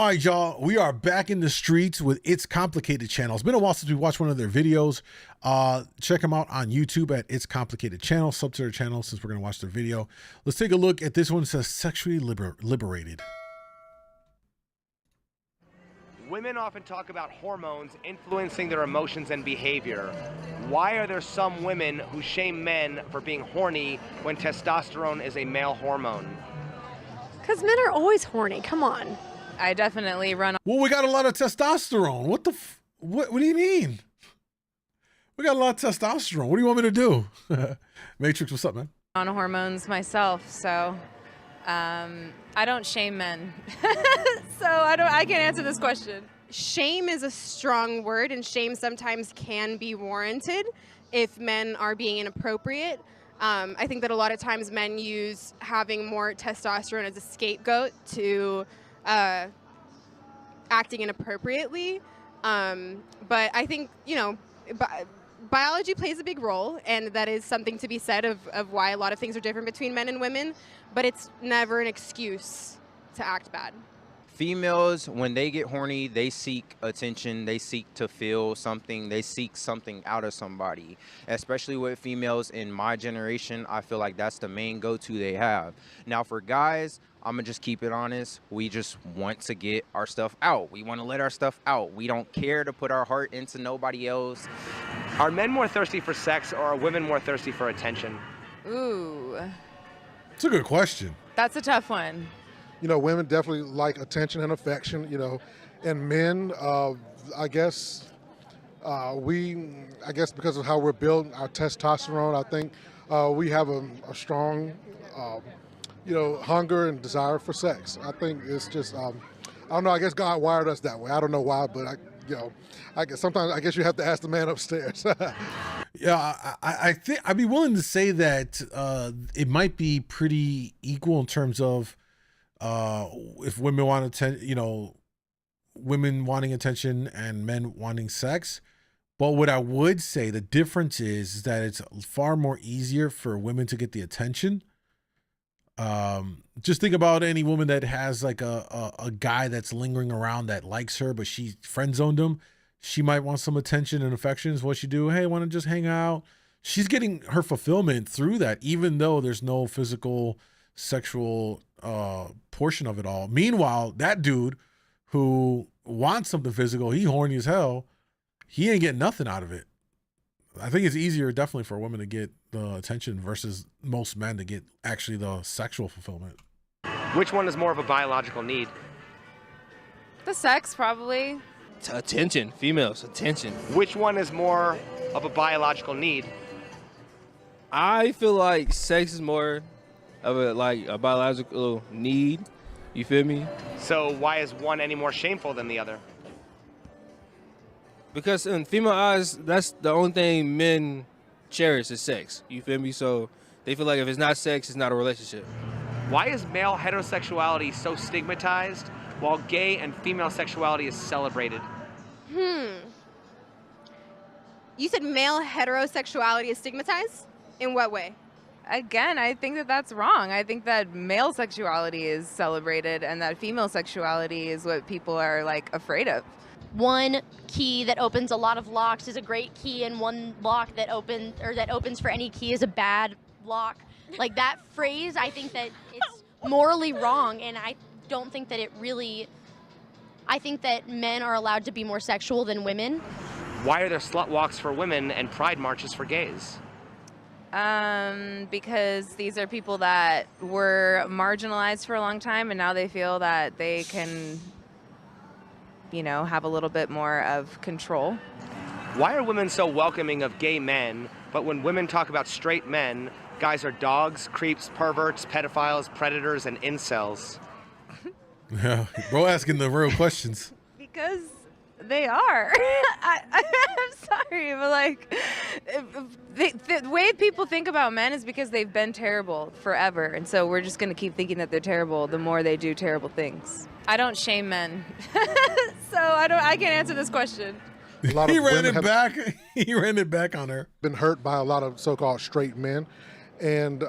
All right, y'all, we are back in the streets with It's Complicated channel. It's been a while since we watched one of their videos. Check them out on YouTube at It's Complicated channel, sub to their channel since we're going to watch their video. Let's take a look at this one. It says Sexually Liberated. Women often talk about hormones influencing their emotions and behavior. Why are there some women who shame men for being horny when testosterone is a male hormone? Because men are always horny. Come on. I definitely run. Well, we got a lot of testosterone. What the what do you mean? We got a lot of testosterone. What do you want me to do? Matrix, what's up, man? On hormones myself, so I don't shame men. So I can't answer this question. Shame is a strong word, and shame sometimes can be warranted if men are being inappropriate. I think that a lot of times men use having more testosterone as a scapegoat to acting inappropriately. But I think, you know, biology plays a big role, and that is something to be said of why a lot of things are different between men and women, but it's never an excuse to act bad. Females, when they get horny, they seek attention, they seek to feel something, they seek something out of somebody. Especially with females in my generation, I feel like that's the main go-to they have. Now for guys, I'm gonna just keep it honest, we just want to get our stuff out. We want to let our stuff out. We don't care to put our heart into nobody else. Are men more thirsty for sex, or are women more thirsty for attention? Ooh, It's a good question. that's a tough one. You know, women definitely like attention and affection, you know, and men, I guess because of how we're built, our testosterone, I think we have a strong, you know, hunger and desire for sex. I think it's just, I don't know, I guess God wired us that way. I don't know why, but I guess you have to ask the man upstairs. Yeah, I think I'd be willing to say that it might be pretty equal in terms of if women want women wanting attention and men wanting sex. But what I would say the difference is that it's far more easier for women to get the attention. Just think about any woman that has like a guy that's lingering around that likes her, but she friend zoned him. She might want some attention and affections. What she do? Hey, want to just hang out? She's getting her fulfillment through that, even though there's no physical, sexual portion of it all. Meanwhile, that dude who wants something physical, he horny as hell. He ain't getting nothing out of it. I think it's easier definitely for a woman to get the attention versus most men to get actually the sexual fulfillment. Which one is more of a biological need? The sex, probably. Attention, females, attention. Which one is more of a biological need? I feel like sex is more of a biological need. You feel me? So why is one any more shameful than the other? Because in female eyes, that's the only thing men cherish is sex. You feel me? So they feel like if it's not sex, it's not a relationship. Why is male heterosexuality so stigmatized while gay and female sexuality is celebrated? You said male heterosexuality is stigmatized? In what way? Again, I think that that's wrong. I think that male sexuality is celebrated and that female sexuality is what people are like afraid of. One key that opens a lot of locks is a great key, and one lock that opens for any key is a bad lock. Like that phrase, I think that it's morally wrong, and I don't think that it really. I think that men are allowed to be more sexual than women. Why are there slut walks for women and pride marches for gays? Because these are people that were marginalized for a long time, and now they feel that they can, you know, have a little bit more of control. Why are women so welcoming of gay men, but when women talk about straight men, guys are dogs, creeps, perverts, pedophiles, predators, and incels? Yeah, bro, asking the real questions. Because they are. I'm sorry, but like, the way people think about men is because they've been terrible forever, and so we're just gonna keep thinking that they're terrible the more they do terrible things. I don't shame men, so I can't answer this question. He ran it back. He ran it back on her. Been hurt by a lot of so-called straight men, and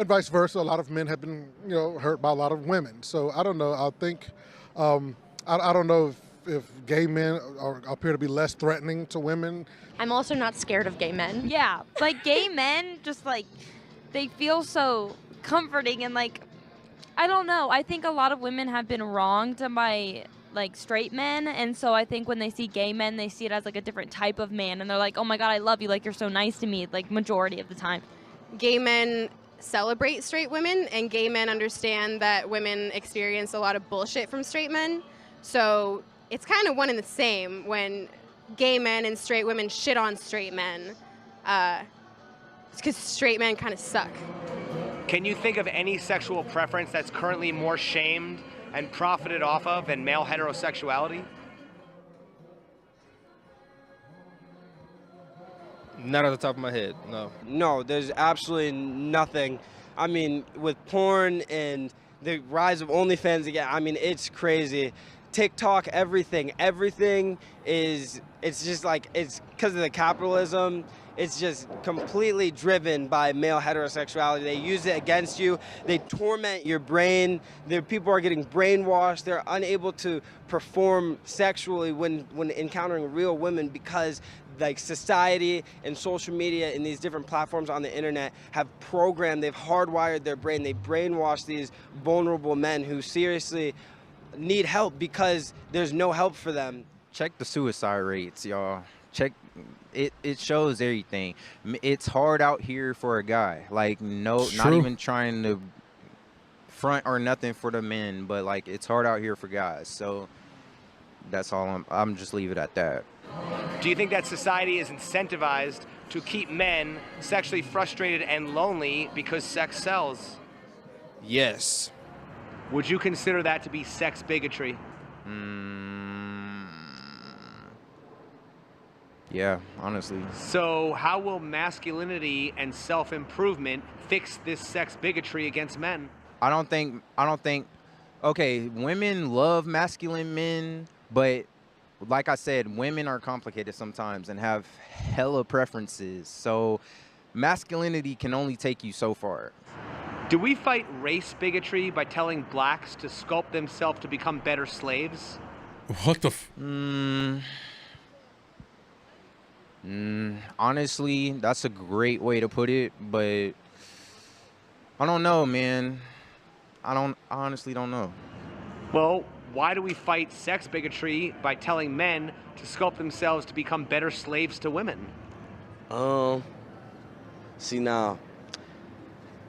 vice versa. A lot of men have been, you know, hurt by a lot of women. So I don't know. I think I don't know if gay men appear to be less threatening to women. I'm also not scared of gay men. Yeah, like gay men, just like they feel so comforting and like I don't know. I think a lot of women have been wronged by like straight men, and so I think when they see gay men, they see it as like a different type of man, and they're like, "Oh my God, I love you! Like you're so nice to me." Like majority of the time, Gay men celebrate straight women, and gay men understand that women experience a lot of bullshit from straight men. So it's kind of one and the same when gay men and straight women shit on straight men. It's because straight men kind of suck. Can you think of any sexual preference that's currently more shamed and profited off of than male heterosexuality? Not off the top of my head, no. No, there's absolutely nothing. I mean, with porn and the rise of OnlyFans again, I mean, it's crazy. TikTok, everything is, it's just like, it's because of the capitalism. It's just completely driven by male heterosexuality. They use it against you. They torment your brain. People are getting brainwashed. They're unable to perform sexually when encountering real women because like society and social media and these different platforms on the internet have programmed, they've hardwired their brain. They brainwash these vulnerable men who seriously need help because there's no help for them. Check the suicide rates, y'all. Check it. It shows everything. It's hard out here for a guy. Like not even trying to front or nothing for the men, but like it's hard out here for guys. So that's all. I'm just leave it at that. Do you think that society is incentivized to keep men sexually frustrated and lonely because sex sells? Yes. Would you consider that to be sex bigotry? Yeah, honestly. So how will masculinity and self-improvement fix this sex bigotry against men? I don't think, okay, women love masculine men, but like I said, women are complicated sometimes and have hella preferences. So masculinity can only take you so far. Do we fight race bigotry by telling blacks to sculpt themselves to become better slaves? What the honestly, that's a great way to put it, but I don't know, man. I honestly don't know. Well, why do we fight sex bigotry by telling men to sculpt themselves to become better slaves to women? See now,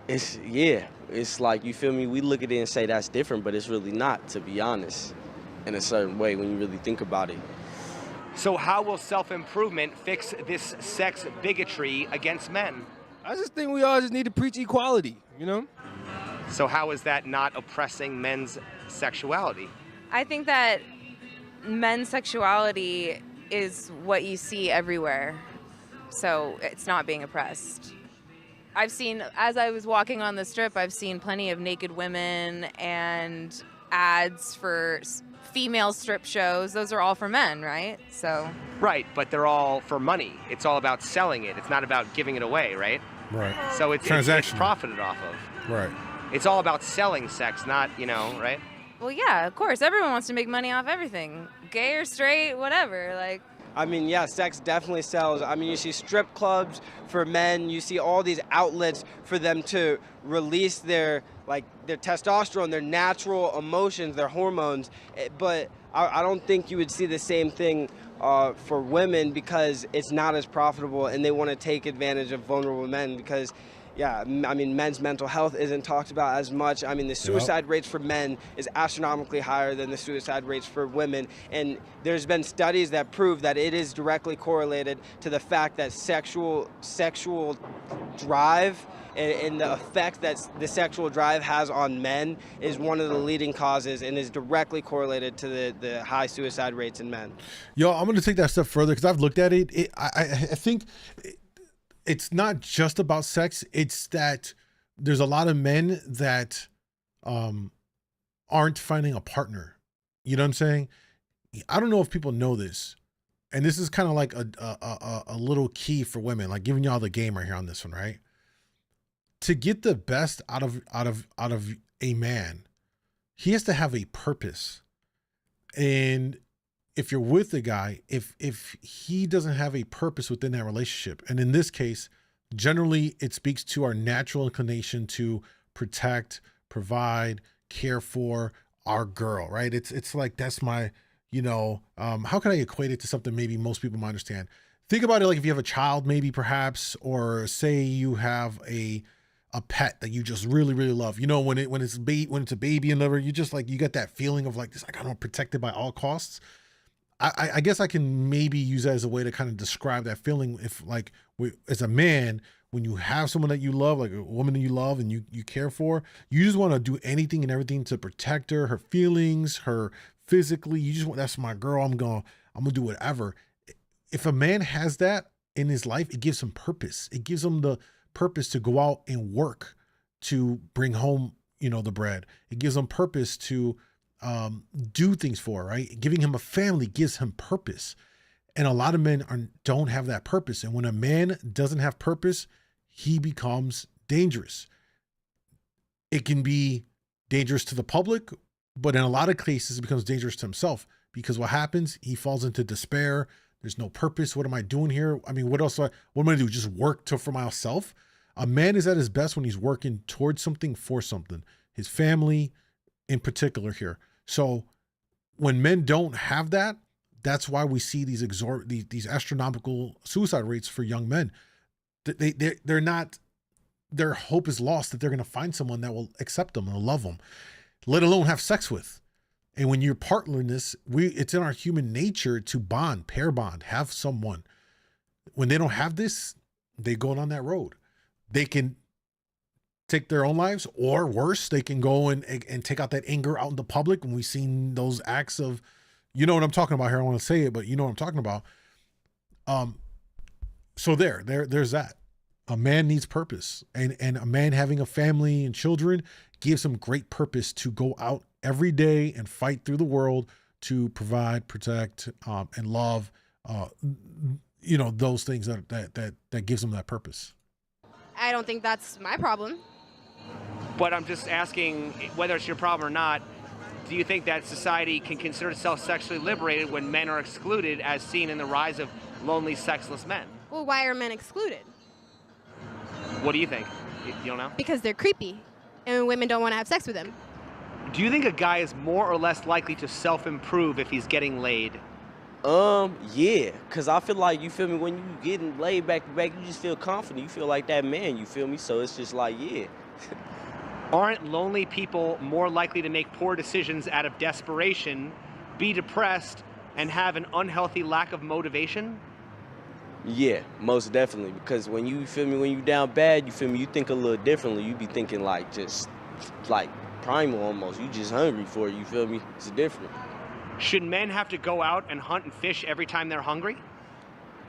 it's like, you feel me? We look at it and say that's different, but it's really not, to be honest, in a certain way when you really think about it. So how will self-improvement fix this sex bigotry against men? I just think we all just need to preach equality, you know? So how is that not oppressing men's sexuality? I think that men's sexuality is what you see everywhere, so it's not being oppressed. I've seen, as I was walking on the strip, I've seen plenty of naked women and ads for female strip shows. Those are all for men, right? So. Right, but they're all for money. It's all about selling it. It's not about giving it away, right? Right. So it's profited off of. Right. It's all about selling sex, not, right? Well, yeah, of course. Everyone wants to make money off everything. Gay or straight, whatever. Like. I mean, yeah, sex definitely sells. I mean, you see strip clubs for men. You see all these outlets for them to release their testosterone, their natural emotions, their hormones. But I don't think you would see the same thing for women because it's not as profitable and they want to take advantage of vulnerable men because, yeah, I mean, men's mental health isn't talked about as much. I mean, the suicide rates for men is astronomically higher than the suicide rates for women. And there's been studies that prove that it is directly correlated to the fact that sexual drive and the effect that the sexual drive has on men is one of the leading causes and is directly correlated to the high suicide rates in men. Yo, I'm going to take that a step further because I've looked at it. I think it's not just about sex. It's that there's a lot of men that aren't finding a partner. You know what I'm saying? I don't know if people know this. And this is kind of like a little key for women, like giving y'all the game right here on this one, right? To get the best out of a man, he has to have a purpose. And if you're with a guy, if he doesn't have a purpose within that relationship, and in this case, generally it speaks to our natural inclination to protect, provide, care for our girl, right? It's like, that's my, how can I equate it to something maybe most people might understand? Think about it like if you have a child, maybe perhaps, or say you have a pet that you just really, really love. When it's a baby and whatever, you just like, you get that feeling of like this, like, I don't protect it by all costs. I guess I can maybe use that as a way to kind of describe that feeling. If like, as a man, when you have someone that you love, like a woman that you love and you care for, you just want to do anything and everything to protect her feelings, her physically. You just want, that's my girl. I'm gonna do whatever. If a man has that in his life, it gives him purpose. It gives him the purpose to go out and work to bring home, the bread. It gives him purpose to do things for, right? Giving him a family gives him purpose. And a lot of men don't have that purpose. And when a man doesn't have purpose, he becomes dangerous. It can be dangerous to the public, but in a lot of cases, it becomes dangerous to himself, because what happens, he falls into despair. There's no purpose. What am I doing here? I mean, what else? What am I going to do? Just work for myself? A man is at his best when he's working towards something, for something, his family in particular here. So when men don't have that, that's why we see these astronomical suicide rates for young men. They're not, their hope is lost that they're going to find someone that will accept them and love them, let alone have sex with. And when you're partnerless, it's in our human nature to bond, pair bond, have someone. When they don't have this, they go on that road. They can take their own lives, or worse, they can go and take out that anger out in the public. When we've seen those acts of, you know what I'm talking about here. I don't want to say it, but you know what I'm talking about. So there's that. A man needs purpose, and a man having a family and children gives him great purpose to go out every day and fight through the world to provide, protect, and love, those things that gives him that purpose. I don't think that's my problem. But I'm just asking, whether it's your problem or not, do you think that society can consider itself sexually liberated when men are excluded, as seen in the rise of lonely, sexless men? Well, why are men excluded? What do you think? You don't know? Because they're creepy, and women don't want to have sex with them. Do you think a guy is more or less likely to self-improve if he's getting laid? Yeah, because I feel like, you feel me, when you getting laid back to back, you just feel confident. You feel like that man, you feel me? So it's just like, yeah. Aren't lonely people more likely to make poor decisions out of desperation, be depressed, and have an unhealthy lack of motivation? Yeah, most definitely. Because when you feel me, when you down bad, you feel me, you think a little differently. You be thinking like just like primal almost. You just hungry for it, you feel me? It's different. Should men have to go out and hunt and fish every time they're hungry?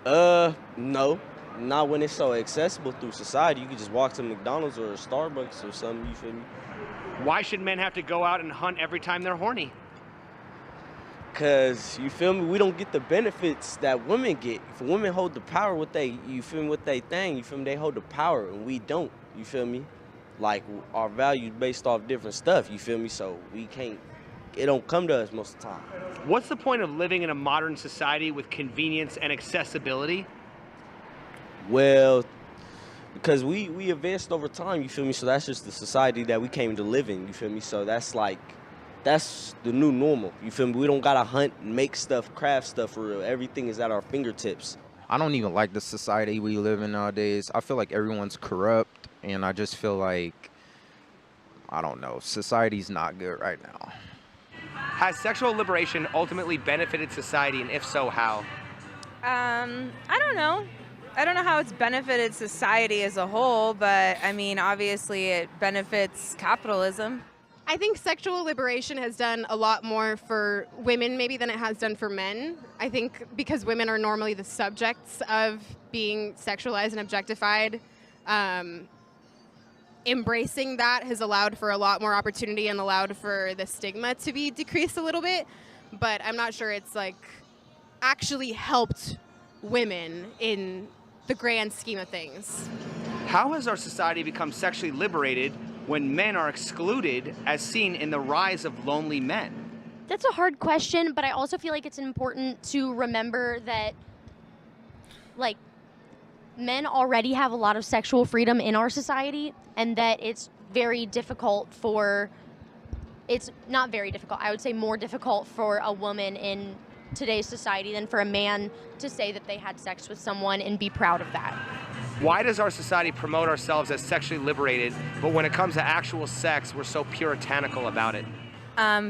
No. Not when it's so accessible through society. You can just walk to McDonald's or a Starbucks or something, you feel me? Why should men have to go out and hunt every time they're horny? Cause, you feel me, we don't get the benefits that women get. If women hold the power with you feel me, with they thing, you feel me, they hold the power and we don't, you feel me? Like, our values based off different stuff, you feel me? So we can't, it don't come to us most of the time. What's the point of living in a modern society with convenience and accessibility? Well, because we advanced over time, you feel me? So that's just the society that we came to live in, you feel me? So that's like, that's the new normal, you feel me? We don't gotta hunt, make stuff, craft stuff for real. Everything is at our fingertips. I don't even like the society we live in nowadays. I feel like everyone's corrupt, and I just feel like, I don't know, society's not good right now. Has sexual liberation ultimately benefited society, and if so, how? I don't know. I don't know how it's benefited society as a whole, but I mean, obviously it benefits capitalism. I think sexual liberation has done a lot more for women maybe than it has done for men. I think because women are normally the subjects of being sexualized and objectified, embracing that has allowed for a lot more opportunity and allowed for the stigma to be decreased a little bit. But I'm not sure it's like actually helped women in the grand scheme of things. How has our society become sexually liberated when men are excluded, as seen in the rise of lonely men? That's a hard question, but I also feel like it's important to remember that, like, men already have a lot of sexual freedom in our society, and that it's very difficult for, it's not very difficult, I would say more difficult for a woman in today's society than for a man to say that they had sex with someone and be proud of that. Why does our society promote ourselves as sexually liberated, but when it comes to actual sex, we're so puritanical about it?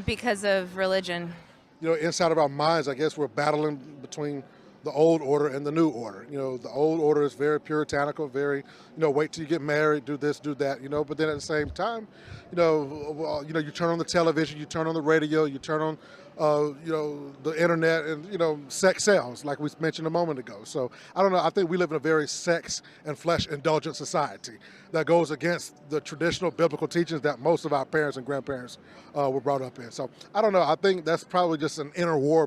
Because of religion. You know, inside of our minds, I guess we're battling between the old order and the new order. You know, the old order is very puritanical, very, wait till you get married, do this, do that, but then at the same time, you turn on the television, you turn on the radio, you turn on, the internet, and, sex sells, like we mentioned a moment ago. So I don't know, I think we live in a very sex and flesh indulgent society that goes against the traditional biblical teachings that most of our parents and grandparents were brought up in. So I don't know, I think that's probably just an inner war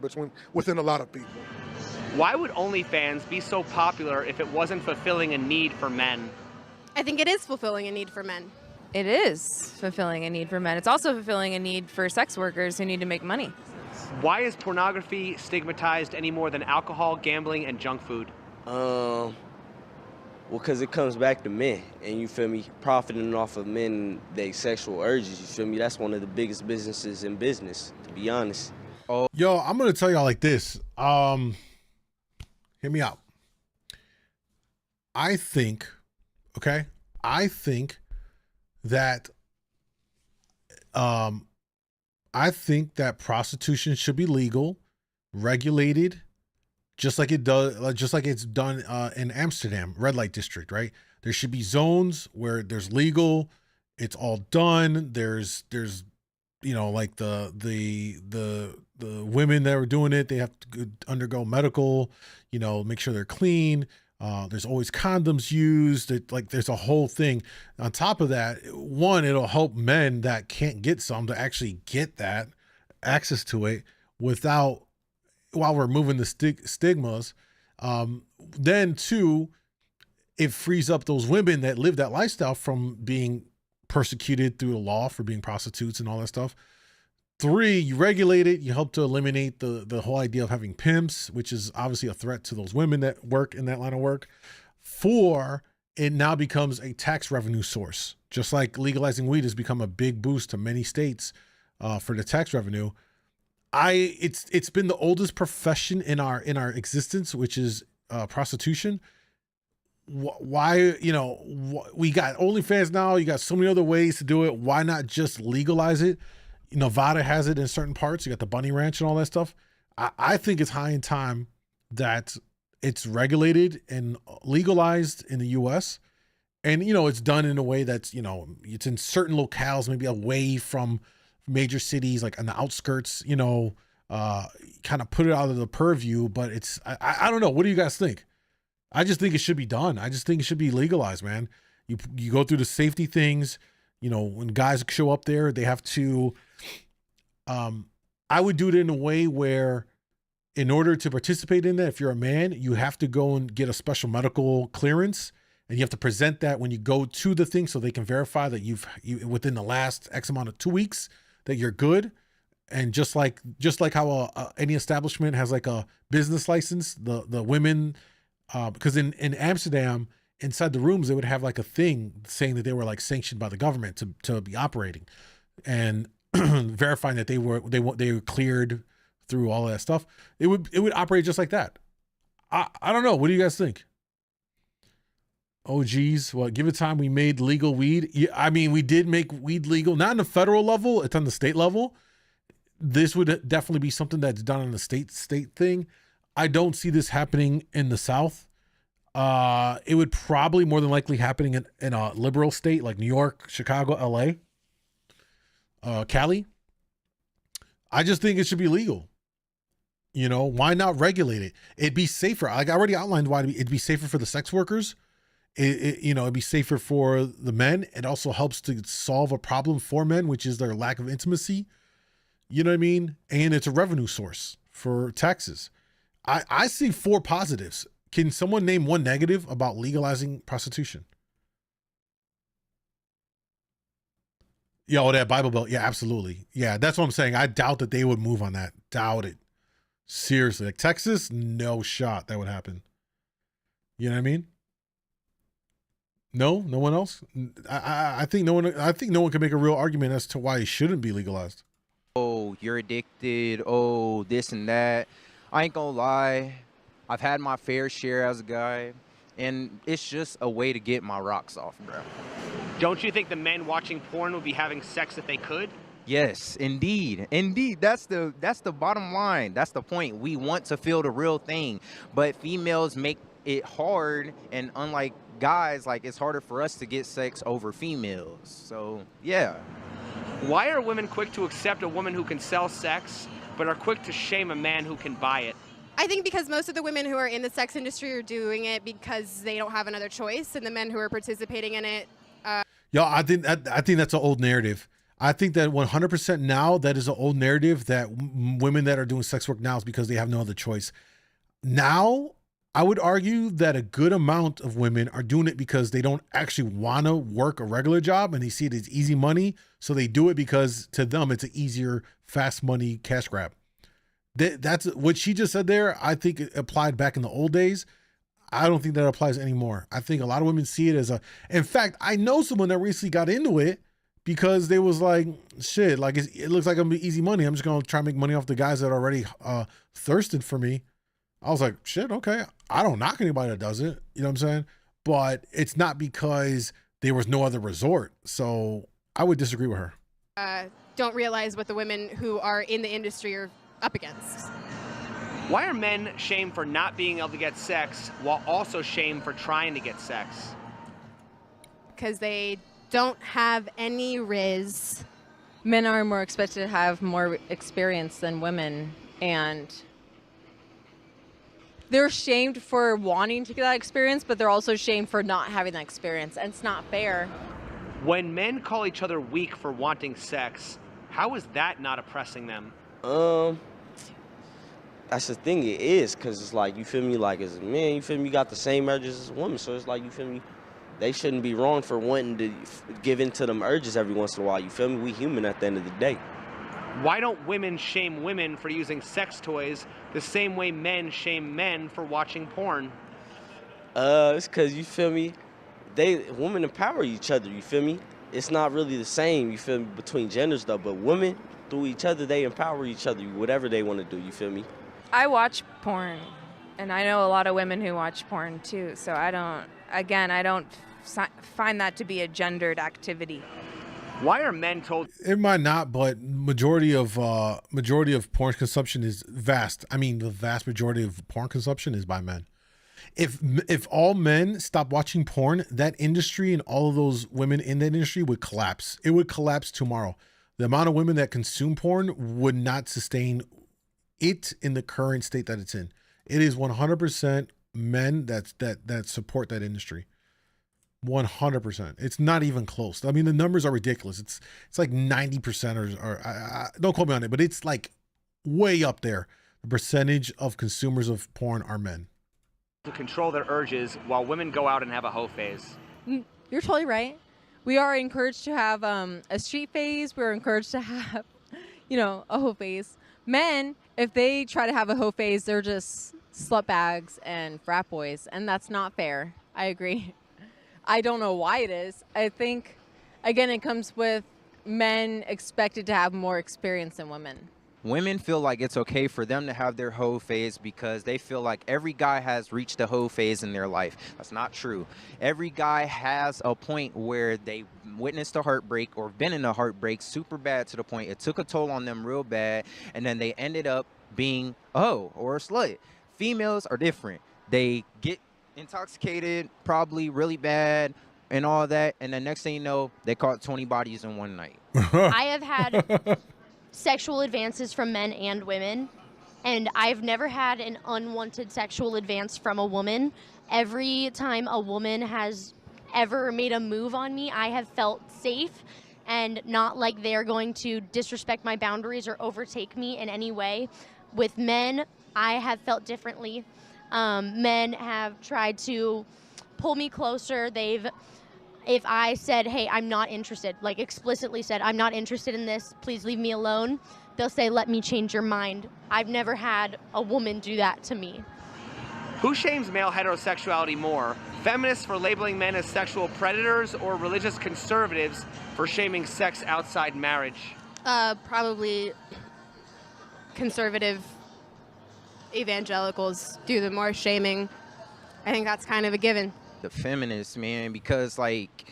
within a lot of people. Why would OnlyFans be so popular if it wasn't fulfilling a need for men? I think it is fulfilling a need for men. It is fulfilling a need for men. It's also fulfilling a need for sex workers who need to make money. Why is pornography stigmatized any more than alcohol, gambling, and junk food? Well, because it comes back to men, and you feel me, profiting off of men, their sexual urges, you feel me? That's one of the biggest businesses in business, to be honest. Yo, I'm gonna tell y'all like this. Hear me out. I think that prostitution should be legal, regulated, just like it's done in Amsterdam, red light district, right? There should be zones where there's legal, it's all done. There's like the women that were doing it, they have to undergo medical, make sure they're clean. There's always condoms used. There's a whole thing. On top of that, one, it'll help men that can't get some to actually get that access to it while we're removing the stigmas. Then two, it frees up those women that live that lifestyle from being persecuted through the law for being prostitutes and all that stuff. Three, you regulate it. You help to eliminate the whole idea of having pimps, which is obviously a threat to those women that work in that line of work. Four, it now becomes a tax revenue source. Just like legalizing weed has become a big boost to many states for the tax revenue. It's been the oldest profession in our existence, which is prostitution. Why, we got OnlyFans now. You got so many other ways to do it. Why not just legalize it? Nevada has it in certain parts. You got the Bunny Ranch and all that stuff. I think it's high in time that it's regulated and legalized in the U.S. And, it's done in a way that's, it's in certain locales, maybe away from major cities, like on the outskirts, kind of put it out of the purview. But I don't know. What do you guys think? I just think it should be done. I just think it should be legalized, man. You go through the safety things. When guys show up there, they have to, I would do it in a way where in order to participate in that, if you're a man, you have to go and get a special medical clearance, and you have to present that when you go to the thing so they can verify that you within the last X amount of 2 weeks that you're good. And just like how any establishment has like a business license, the women, because in Amsterdam, inside the rooms, they would have like a thing saying that they were like sanctioned by the government to be operating, and verifying that they were cleared through all of that stuff. It would operate just like that. I don't know. What do you guys think? Oh geez, well, give it time. We made legal weed. Yeah, I mean, we did make weed legal, not on the federal level. It's on the state level. This would definitely be something that's done on the state thing. I don't see this happening in the South. It would probably more than likely happening in a liberal state like New York, Chicago, LA, Cali. I just think it should be legal. Why not regulate it? It'd be safer. Like I already outlined why it'd be safer for the sex workers. It'd be safer for the men. It also helps to solve a problem for men, which is their lack of intimacy. You know what I mean? And it's a revenue source for taxes. I see 4 positives. Can someone name one negative about legalizing prostitution? Yeah, oh, that Bible Belt. Yeah, absolutely. Yeah, that's what I'm saying. I doubt that they would move on that. Doubt it. Seriously. Like Texas, no shot that would happen. You know what I mean? No, no one else. I think no one. I think no one can make a real argument as to why it shouldn't be legalized. Oh, you're addicted. Oh, this and that. I ain't gonna lie. I've had my fair share as a guy, and it's just a way to get my rocks off, bro. Don't you think the men watching porn would be having sex if they could? Yes, indeed. Indeed. That's the bottom line. That's the point. We want to feel the real thing, but females make it hard, and unlike guys, like it's harder for us to get sex over females. So, yeah. Why are women quick to accept a woman who can sell sex, but are quick to shame a man who can buy it? I think because most of the women who are in the sex industry are doing it because they don't have another choice, and the men who are participating in it. Yo, I think that's an old narrative. I think that 100% now that is an old narrative that women that are doing sex work now is because they have no other choice. Now, I would argue that a good amount of women are doing it because they don't actually want to work a regular job and they see it as easy money. So they do it because to them, it's an easier, fast money cash grab. That's what she just said there. I think it applied back in the old days. I don't think that applies anymore. I think a lot of women see it as in fact, I know someone that recently got into it because they was like, shit, like it looks like I'm easy money. I'm just going to try to make money off the guys that already thirsted for me. I was like, shit, okay. I don't knock anybody that does it. You know what I'm saying? But it's not because there was no other resort. So I would disagree with her. Don't realize what the women who are in the industry are up against. Why are men shamed for not being able to get sex while also shamed for trying to get sex? Because they don't have any riz. Men are more expected to have more experience than women, and they're shamed for wanting to get that experience, but they're also shamed for not having that experience, and it's not fair. When men call each other weak for wanting sex, how is that not oppressing them? That's the thing, it is, because it's like, you feel me, like as a man, you feel me, you got the same urges as a woman, so it's like, you feel me, they shouldn't be wrong for wanting to give in to them urges every once in a while, you feel me, we human at the end of the day. Why don't women shame women for using sex toys the same way men shame men for watching porn? It's because, you feel me, women empower each other, you feel me, it's not really the same, you feel me, between genders though, but women, through each other, they empower each other, whatever they want to do, you feel me? I watch porn, and I know a lot of women who watch porn too, so I don't find that to be a gendered activity. Why are men told? It might not, but majority of porn consumption is vast. I mean, the vast majority of porn consumption is by men. If all men stop watching porn, that industry and all of those women in that industry would collapse. It would collapse tomorrow. The amount of women that consume porn would not sustain it in the current state that it's in. It is 100% men that support that industry. 100%. It's not even close. I mean, the numbers are ridiculous. It's like 90% or don't quote me on it, but it's like way up there. The percentage of consumers of porn are men. To control their urges while women go out and have a hoe phase. You're totally right. We are encouraged to have a street phase. We're encouraged to have, a hoe phase. Men, if they try to have a hoe phase, they're just slut bags and frat boys, and that's not fair. I agree. I don't know why it is. I think, again, it comes with men expected to have more experience than women. Women feel like it's okay for them to have their hoe phase because they feel like every guy has reached a hoe phase in their life. That's not true. Every guy has a point where they witnessed a heartbreak or been in a heartbreak super bad to the point it took a toll on them real bad, and then they ended up being a hoe or a slut. Females are different. They get intoxicated, probably really bad, and all that, and the next thing you know, they caught 20 bodies in one night. I have had sexual advances from men and women, and I've never had an unwanted sexual advance from a woman. Every time a woman has ever made a move on me, I have felt safe and not like they're going to disrespect my boundaries or overtake me in any way. With men, I have felt differently. Men have tried to pull me closer. They've if I said, hey, I'm not interested, like explicitly said, I'm not interested in this, please leave me alone, they'll say, let me change your mind. I've never had a woman do that to me. Who shames male heterosexuality more? Feminists for labeling men as sexual predators, or religious conservatives for shaming sex outside marriage? Probably conservative evangelicals do the more shaming. I think that's kind of a given. The feminists, man, because like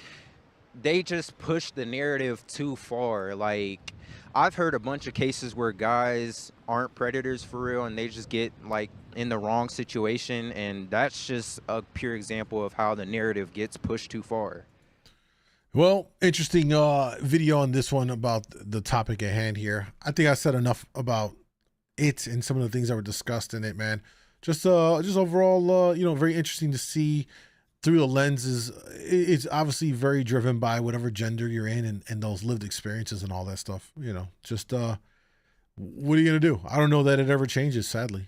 they just push the narrative too far. Like I've heard a bunch of cases where guys aren't predators for real and they just get like in the wrong situation, and that's just a pure example of how the narrative gets pushed too far. Well, interesting video on this one about the topic at hand here. I think I said enough about it and some of the things that were discussed in it, man. Just overall, very interesting to see through the lenses. It's obviously very driven by whatever gender you're in and those lived experiences and all that stuff. What are you gonna do? I don't know that it ever changes, sadly.